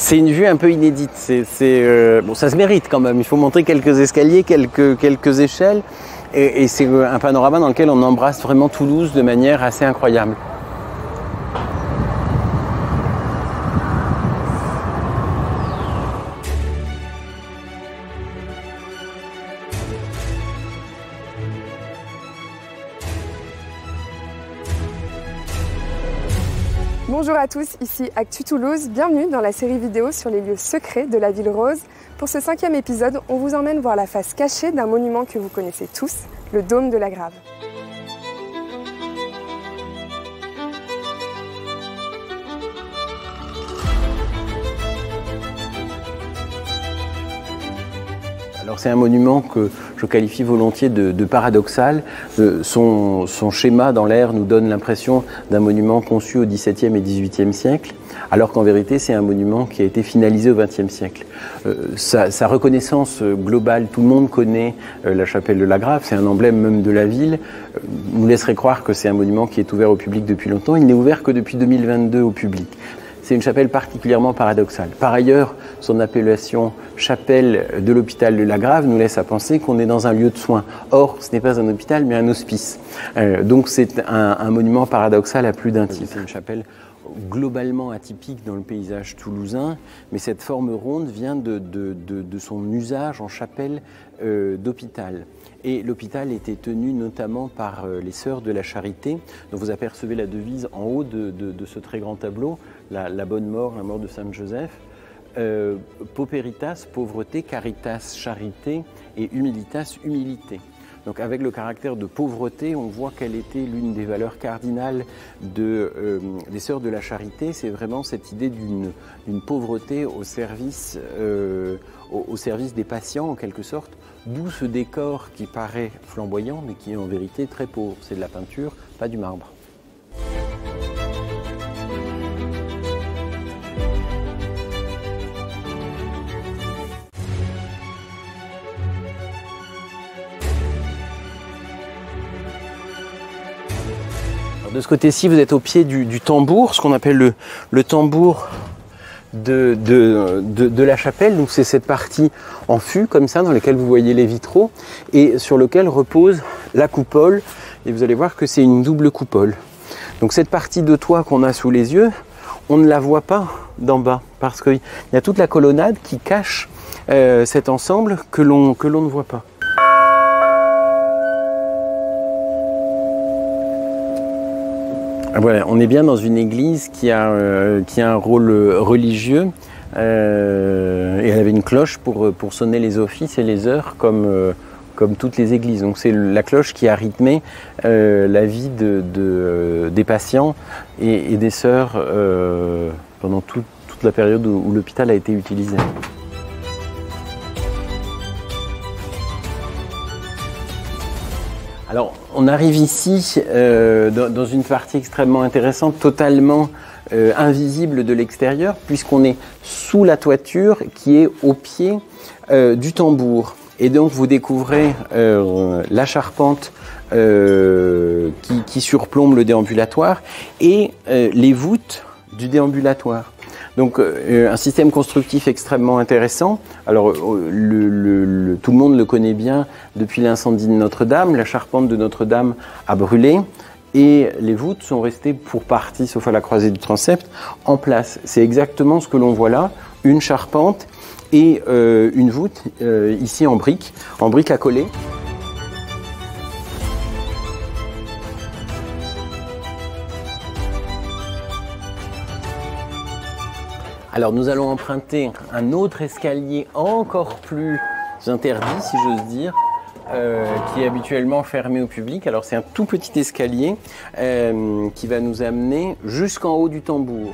C'est une vue un peu inédite. Bon, ça se mérite quand même. Il faut monter quelques escaliers, quelques échelles. Et c'est un panorama dans lequel on embrasse vraiment Toulouse de manière assez incroyable. Bonjour à tous, ici Actu Toulouse, bienvenue dans la série vidéo sur les lieux secrets de la ville rose. Pour ce 5e épisode, on vous emmène voir la face cachée d'un monument que vous connaissez tous, le Dôme de la Grave. Alors c'est un monument que je qualifie volontiers de paradoxal. Son schéma dans l'air nous donne l'impression d'un monument conçu au XVIIe et XVIIIe siècle, alors qu'en vérité c'est un monument qui a été finalisé au XXe siècle. Sa reconnaissance globale, tout le monde connaît la chapelle de la Grave, c'est un emblème même de la ville, nous laisserait croire que c'est un monument qui est ouvert au public depuis longtemps. Il n'est ouvert que depuis 2022 au public. C'est une chapelle particulièrement paradoxale. Par ailleurs, son appellation chapelle de l'hôpital de la Grave nous laisse à penser qu'on est dans un lieu de soins. Or, ce n'est pas un hôpital, mais un hospice. Donc c'est un monument paradoxal à plus d'un titre. C'est une chapelle globalement atypique dans le paysage toulousain, mais cette forme ronde vient de son usage en chapelle d'hôpital. Et l'hôpital était tenu notamment par les Sœurs de la Charité, dont vous apercevez la devise en haut de ce très grand tableau, la bonne mort, la mort de Saint-Joseph. Pauperitas, pauvreté, caritas, charité, et humilitas, humilité. Donc avec le caractère de pauvreté, on voit quelle était l'une des valeurs cardinales des Sœurs de la Charité. C'est vraiment cette idée d'une pauvreté au service des patients en quelque sorte, d'où ce décor qui paraît flamboyant mais qui est en vérité très pauvre. C'est de la peinture, pas du marbre. De ce côté-ci, vous êtes au pied du tambour, ce qu'on appelle le tambour de la chapelle. Donc c'est cette partie en fût, comme ça, dans laquelle vous voyez les vitraux, et sur lequel repose la coupole. Et vous allez voir que c'est une double coupole. Donc cette partie de toit qu'on a sous les yeux, on ne la voit pas d'en bas, parce qu'il y a toute la colonnade qui cache cet ensemble que l'on ne voit pas. Voilà, on est bien dans une église qui a un rôle religieux et elle avait une cloche pour sonner les offices et les heures comme toutes les églises. Donc c'est la cloche qui a rythmé la vie des patients et des sœurs pendant toute la période où l'hôpital a été utilisé. Alors, on arrive ici dans une partie extrêmement intéressante, totalement invisible de l'extérieur, puisqu'on est sous la toiture qui est au pied du tambour. Et donc, vous découvrez la charpente qui surplombe le déambulatoire et les voûtes du déambulatoire. Donc un système constructif extrêmement intéressant. Alors tout le monde le connaît bien depuis l'incendie de Notre-Dame. La charpente de Notre-Dame a brûlé et les voûtes sont restées pour partie, sauf à la croisée du transept, en place. C'est exactement ce que l'on voit là, une charpente et une voûte ici en briques à coller. Alors nous allons emprunter un autre escalier encore plus interdit, si j'ose dire, qui est habituellement fermé au public. Alors c'est un tout petit escalier qui va nous amener jusqu'en haut du tambour.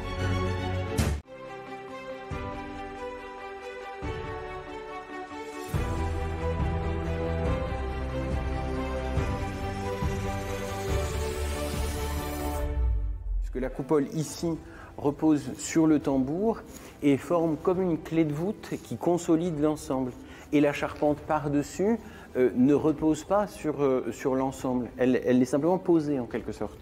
Puisque la coupole ici repose sur le tambour et forme comme une clé de voûte qui consolide l'ensemble. Et la charpente par-dessus ne repose pas sur l'ensemble, elle est simplement posée en quelque sorte.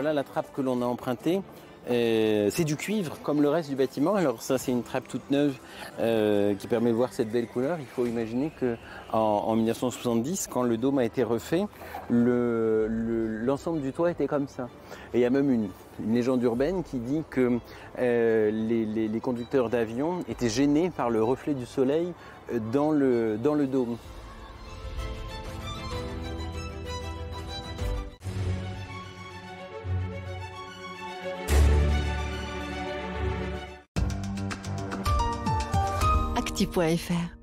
Voilà la trappe que l'on a empruntée. C'est du cuivre comme le reste du bâtiment. Alors ça, c'est une trappe toute neuve qui permet de voir cette belle couleur. Il faut imaginer que en 1970, quand le dôme a été refait, l'ensemble du toit était comme ça. Et il y a même une légende urbaine qui dit que les conducteurs d'avions étaient gênés par le reflet du soleil dans le dôme. actu.fr